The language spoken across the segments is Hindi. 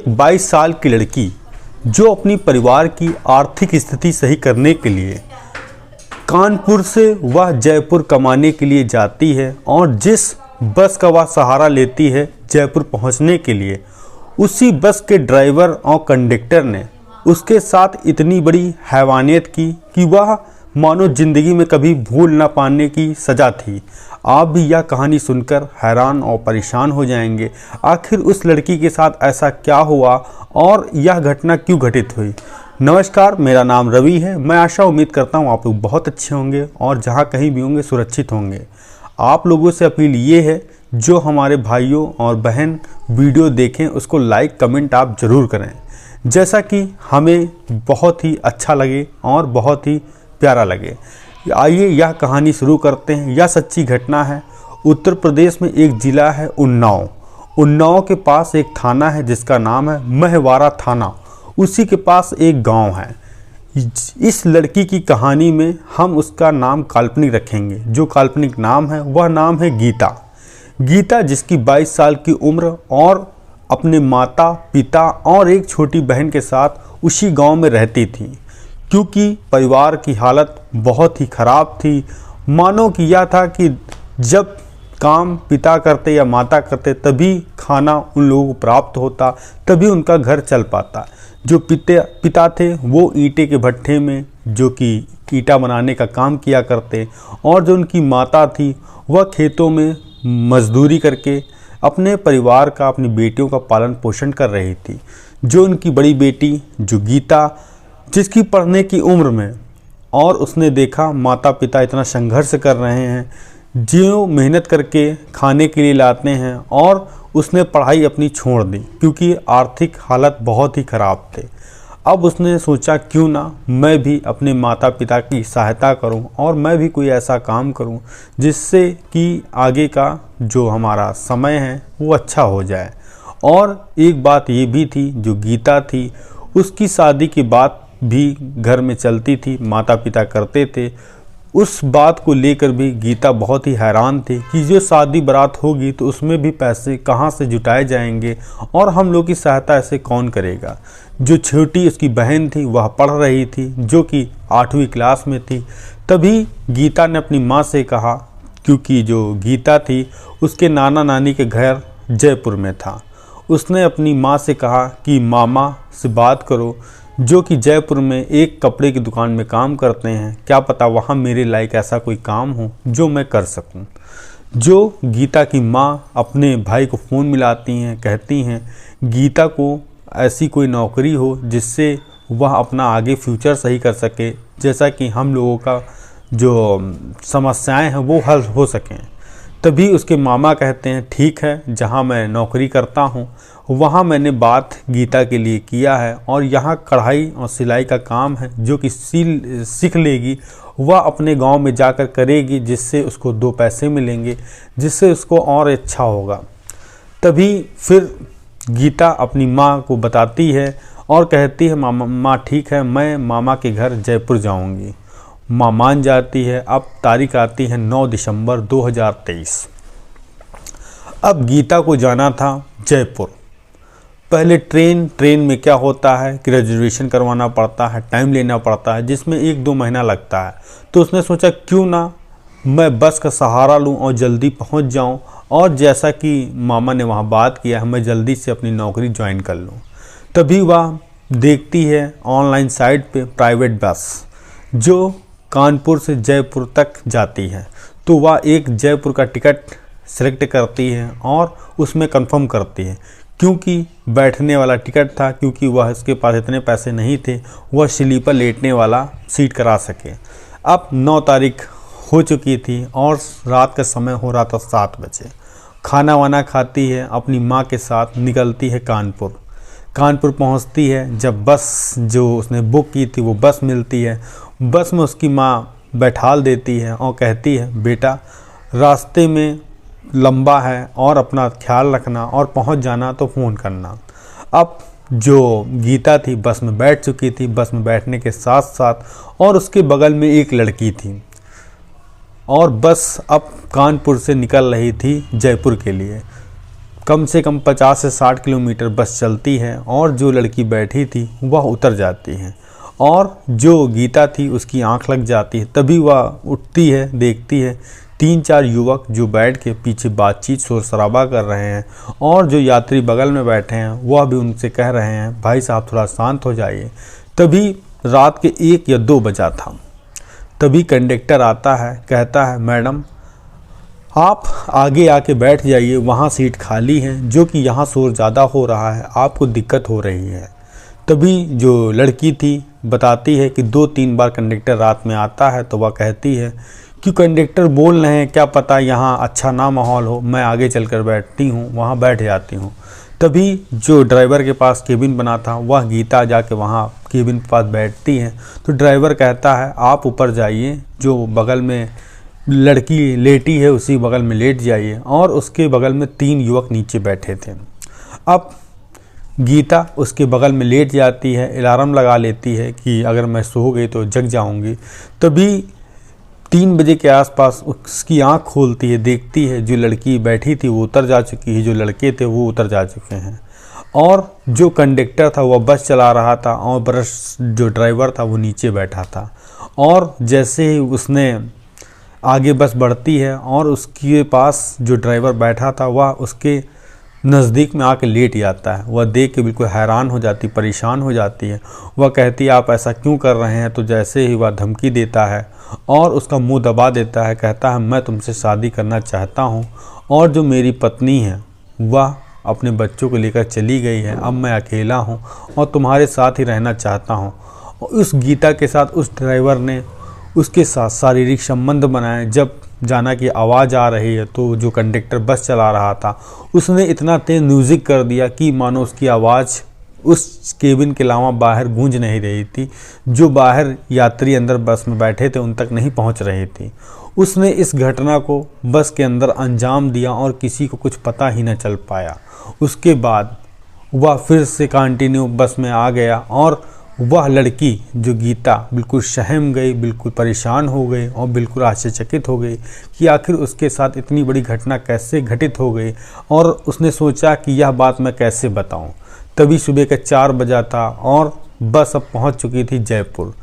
एक 22 साल की लड़की जो अपनी परिवार की आर्थिक स्थिति सही करने के लिए कानपुर से वह जयपुर कमाने के लिए जाती है और जिस बस का वह सहारा लेती है जयपुर पहुंचने के लिए, उसी बस के ड्राइवर और कंडक्टर ने उसके साथ इतनी बड़ी हैवानियत की कि वह मानो जिंदगी में कभी भूल ना पाने की सज़ा थी। आप भी यह कहानी सुनकर हैरान और परेशान हो जाएंगे। आखिर उस लड़की के साथ ऐसा क्या हुआ और यह घटना क्यों घटित हुई। नमस्कार, मेरा नाम रवि है। मैं आशा उम्मीद करता हूँ आप लोग बहुत अच्छे होंगे और जहाँ कहीं भी होंगे सुरक्षित होंगे। आप लोगों से अपील ये है, जो हमारे भाइयों और बहन वीडियो देखें उसको लाइक कमेंट आप ज़रूर करें, जैसा कि हमें बहुत ही अच्छा लगे और बहुत ही प्यारा लगे। आइए यह कहानी शुरू करते हैं। यह सच्ची घटना है। उत्तर प्रदेश में एक ज़िला है उन्नाव। उन्नाव के पास एक थाना है जिसका नाम है महवारा थाना। उसी के पास एक गांव है। इस लड़की की कहानी में हम उसका नाम काल्पनिक रखेंगे। जो काल्पनिक नाम है वह नाम है गीता। गीता जिसकी 22 साल की उम्र और अपने माता पिता और एक छोटी बहन के साथ उसी गांव में रहती थी। क्योंकि परिवार की हालत बहुत ही ख़राब थी। मानो कि यह था कि जब काम पिता करते या माता करते तभी खाना उन लोगों को प्राप्त होता, तभी उनका घर चल पाता। जो पिता थे वो ईंटे के भट्ठे में जो कि ईंटा बनाने का काम किया करते, और जो उनकी माता थी वह खेतों में मजदूरी करके अपने परिवार का, अपनी बेटियों का पालन पोषण कर रही थी। जो उनकी बड़ी बेटी जो गीता, जिसकी पढ़ने की उम्र में, और उसने देखा माता पिता इतना संघर्ष कर रहे हैं, जो मेहनत करके खाने के लिए लाते हैं, और उसने पढ़ाई अपनी छोड़ दी क्योंकि आर्थिक हालत बहुत ही ख़राब थे। अब उसने सोचा क्यों ना मैं भी अपने माता पिता की सहायता करूं और मैं भी कोई ऐसा काम करूं जिससे कि आगे का जो हमारा समय है वो अच्छा हो जाए। और एक बात ये भी थी, जो गीता थी उसकी शादी की बात भी घर में चलती थी, माता पिता करते थे। उस बात को लेकर भी गीता बहुत ही हैरान थी कि जो शादी बारात होगी तो उसमें भी पैसे कहाँ से जुटाए जाएंगे और हम लोग की सहायता ऐसे कौन करेगा। जो छोटी उसकी बहन थी वह पढ़ रही थी, जो कि 8वीं क्लास में थी। तभी गीता ने अपनी माँ से कहा, क्योंकि जो गीता थी उसके नाना नानी के घर जयपुर में था। उसने अपनी माँ से कहा कि मामा से बात करो, जो कि जयपुर में एक कपड़े की दुकान में काम करते हैं, क्या पता वहाँ मेरे लायक ऐसा कोई काम हो जो मैं कर सकूं। जो गीता की माँ अपने भाई को फ़ोन मिलाती हैं, कहती हैं गीता को ऐसी कोई नौकरी हो जिससे वह अपना आगे फ्यूचर सही कर सके, जैसा कि हम लोगों का जो समस्याएं हैं वो हल हो सकें। तभी उसके मामा कहते हैं ठीक है, जहाँ मैं नौकरी करता हूँ वहाँ मैंने बात गीता के लिए किया है, और यहाँ कढ़ाई और सिलाई का काम है जो कि सीख लेगी, वह अपने गांव में जाकर करेगी, जिससे उसको 2 पैसे मिलेंगे, जिससे उसको और अच्छा होगा। तभी फिर गीता अपनी माँ को बताती है और कहती है माँ ठीक है, मैं मामा के घर जयपुर जाऊँगी। माँ मान जाती है। अब तारीख आती है 9 दिसंबर 2023। अब गीता को जाना था जयपुर। पहले ट्रेन में क्या होता है कि रिजर्वेशन करवाना पड़ता है, टाइम लेना पड़ता है, जिसमें 1-2 महीना लगता है। तो उसने सोचा क्यों ना मैं बस का सहारा लूं और जल्दी पहुंच जाऊं, और जैसा कि मामा ने वहां बात किया है मैं जल्दी से अपनी नौकरी ज्वाइन कर लूं। तभी वह देखती है ऑनलाइन साइट पे प्राइवेट बस जो कानपुर से जयपुर तक जाती है। तो वह एक जयपुर का टिकट सेलेक्ट करती है और उसमें कंफर्म करती है, क्योंकि बैठने वाला टिकट था, क्योंकि वह इसके पास इतने पैसे नहीं थे वह स्लीपर लेटने वाला सीट करा सके। अब 9 तारीख हो चुकी थी और रात का समय हो रहा था 7 बजे। खाना वाना खाती है, अपनी माँ के साथ निकलती है कानपुर पहुँचती है। जब बस जो उसने बुक की थी वो बस मिलती है। बस में उसकी माँ बैठाल देती है और कहती है बेटा रास्ते में लंबा है और अपना ख्याल रखना, और पहुंच जाना तो फ़ोन करना। अब जो गीता थी बस में बैठ चुकी थी। बस में बैठने के साथ साथ और उसके बगल में एक लड़की थी, और बस अब कानपुर से निकल रही थी जयपुर के लिए। कम से कम 50 से 60 किलोमीटर बस चलती है और जो लड़की बैठी थी वह उतर जाती है और जो गीता थी उसकी आंख लग जाती है। तभी वह उठती है, देखती है 3-4 युवक जो बैठ के पीछे बातचीत शोर शराबा कर रहे हैं और जो यात्री बगल में बैठे हैं वह भी उनसे कह रहे हैं भाई साहब थोड़ा शांत हो जाइए। तभी रात के 1 या 2 बजा था। तभी कंडक्टर आता है, कहता है मैडम आप आगे आके बैठ जाइए, वहाँ सीट खाली है, जो कि यहाँ शोर ज़्यादा हो रहा है, आपको दिक्कत हो रही है। तभी जो लड़की थी बताती है कि 2-3 बार कंडक्टर रात में आता है, तो वह कहती है कि कंडक्टर बोल रहे हैं क्या पता यहाँ अच्छा ना माहौल हो, मैं आगे चलकर बैठती हूँ, वहाँ बैठ जाती हूँ। तभी जो ड्राइवर के पास केबिन बना था वह गीता जाके वहाँ केबिन के पास बैठती है। तो ड्राइवर कहता है आप ऊपर जाइए, जो बगल में लड़की लेटी है उसी बगल में लेट जाइए, और उसके बगल में 3 युवक नीचे बैठे थे। अब गीता उसके बगल में लेट जाती है, अलार्म लगा लेती है कि अगर मैं सो गई तो जग जाऊंगी। तभी 3 बजे के आसपास उसकी आंख खोलती है, देखती है जो लड़की बैठी थी वो उतर जा चुकी है, जो लड़के थे वो उतर जा चुके हैं और जो कंडक्टर था वह बस चला रहा था और बस जो ड्राइवर था वो नीचे बैठा था। और जैसे ही उसने आगे बस बढ़ती है और उसके पास जो ड्राइवर बैठा था वह उसके नज़दीक में आके लेट जाता है। वह देख के बिल्कुल हैरान हो जाती, परेशान हो जाती है। वह कहती है आप ऐसा क्यों कर रहे हैं। तो जैसे ही वह धमकी देता है और उसका मुंह दबा देता है, कहता है मैं तुमसे शादी करना चाहता हूँ और जो मेरी पत्नी है वह अपने बच्चों को लेकर चली गई है, अब मैं अकेला हूँ और तुम्हारे साथ ही रहना चाहता हूँ। उस गीता के साथ उस ड्राइवर ने उसके साथ शारीरिक संबंध बनाए। जब जाना की आवाज़ आ रही है तो जो कंडक्टर बस चला रहा था उसने इतना तेज म्यूज़िक कर दिया कि मानो उसकी आवाज़ उस केबिन के अलावा बाहर गूंज नहीं रही थी। जो बाहर यात्री अंदर बस में बैठे थे उन तक नहीं पहुंच रही थी। उसने इस घटना को बस के अंदर अंजाम दिया और किसी को कुछ पता ही न चल पाया। उसके बाद वह फिर से कंटिन्यू बस में आ गया और वह लड़की जो गीता बिल्कुल सहम गई, बिल्कुल परेशान हो गई और बिल्कुल आश्चर्यचकित हो गई कि आखिर उसके साथ इतनी बड़ी घटना कैसे घटित हो गई। और उसने सोचा कि यह बात मैं कैसे बताऊं। तभी सुबह के 4 बजा था और बस अब पहुंच चुकी थी जयपुर।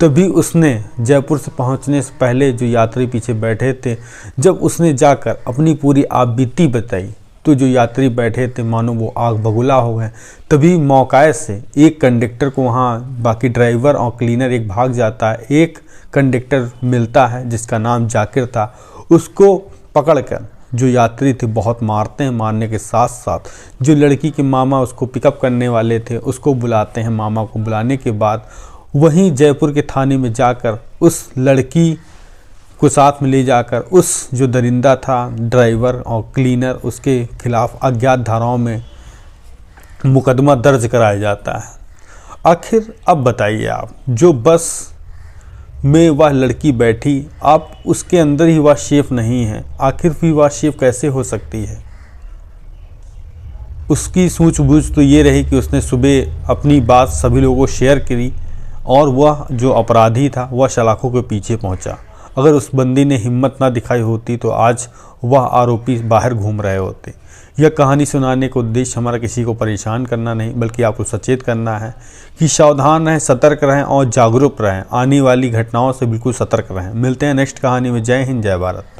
तभी उसने जयपुर से पहुंचने से पहले जो यात्री पीछे बैठे थे, जब उसने जाकर अपनी पूरी आपबीती बताई तो जो यात्री बैठे थे मानो वो आग बबूला हो गए। तभी मौके से एक कंडक्टर को, वहाँ बाकी ड्राइवर और क्लीनर एक भाग जाता है। एक कंडक्टर मिलता है जिसका नाम जाकिर था, उसको पकड़कर जो यात्री थे बहुत मारते हैं। मारने के साथ साथ जो लड़की के मामा उसको पिकअप करने वाले थे उसको बुलाते हैं। मामा को बुलाने के बाद वहीं जयपुर के थाने में जाकर उस लड़की को साथ में ले जाकर उस जो दरिंदा था ड्राइवर और क्लीनर उसके खिलाफ अज्ञात धाराओं में मुकदमा दर्ज कराया जाता है। आखिर अब बताइए आप, जो बस में वह लड़की बैठी, आप उसके अंदर ही वह शेफ नहीं है, आखिर भी वह शेफ कैसे हो सकती है। उसकी सूझबूझ तो ये रही कि उसने सुबह अपनी बात सभी लोगों को शेयर करी और वह जो अपराधी था वह सलाखों के पीछे पहुंचा। अगर उस बंदी ने हिम्मत ना दिखाई होती तो आज वह आरोपी बाहर घूम रहे होते। यह कहानी सुनाने का उद्देश्य हमारा किसी को परेशान करना नहीं, बल्कि आपको सचेत करना है कि सावधान रहें, सतर्क रहें और जागरूक रहें। आने वाली घटनाओं से बिल्कुल सतर्क रहें। मिलते हैं नेक्स्ट कहानी में। जय हिंद, जय भारत।